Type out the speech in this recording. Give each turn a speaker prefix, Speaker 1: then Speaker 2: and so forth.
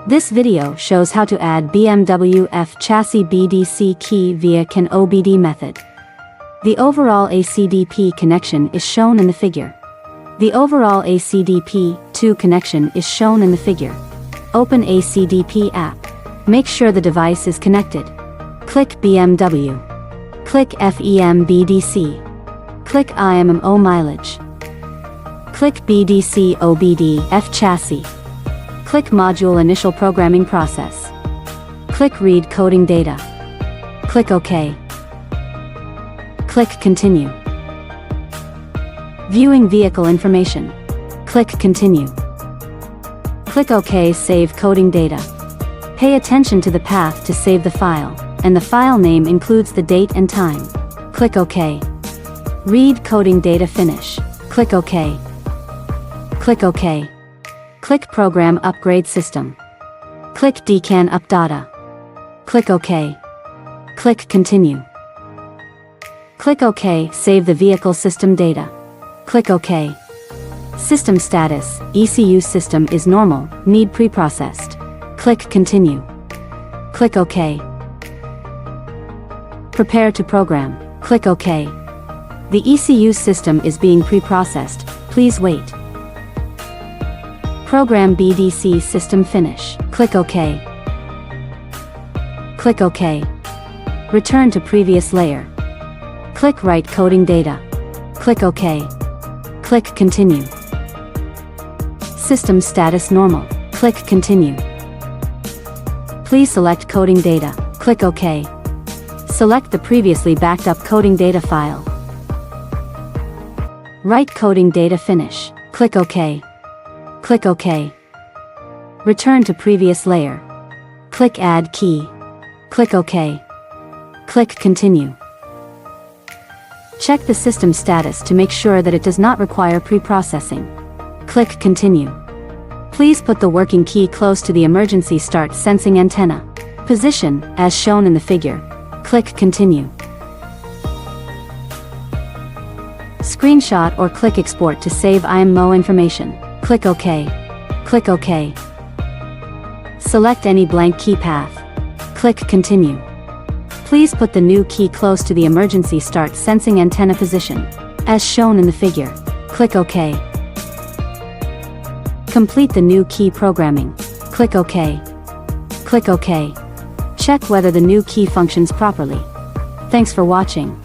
Speaker 1: This video shows how to add BMW F chassis BDC key via CAN OBD method. The overall ACDP connection is shown in the figure. The overall ACDP2 connection is shown in the figure. Open ACDP app. Make sure the device is connected. Click BMW. Click FEM BDC. Click IMMO mileage. Click BDC OBD F chassis. Click Module Initial Programming Process. Click Read Coding Data. Click OK. Click Continue. Viewing Vehicle Information. Click Continue. Click OK. Save coding data. Pay attention to the path to save the file, and the file name includes the date and time. Click OK. Read coding data finish. Click OK. Click OK. Click Program Upgrade System. Click DCAN Up Data. Click OK. Click Continue. Click OK. Save the vehicle system data. Click OK. System status: ECU system is normal, need preprocessed. Click Continue. Click OK. Prepare to program. Click OK. The ECU system is being preprocessed, please wait. Program BDC system finish. Click OK. Click OK. Return to previous layer. Click Write coding data. Click OK. Click Continue. System status normal. Click Continue. Please select coding data. Click OK. Select the previously backed up coding data file. Write coding data finish. Click OK. Click OK. Return to previous layer. Click Add key. Click OK. Click Continue. Check the system status to make sure that it does not require preprocessing. Click Continue. Please put the working key close to the emergency start sensing antenna position, as shown in the figure. Click Continue. Screenshot or click Export to save IMMO information. Click OK. Click OK. Select any blank key path. Click Continue. Please put the new key close to the emergency start sensing antenna position, as shown in the figure. Click OK. Complete the new key programming. Click OK. Click OK. Check whether the new key functions properly. Thanks for watching.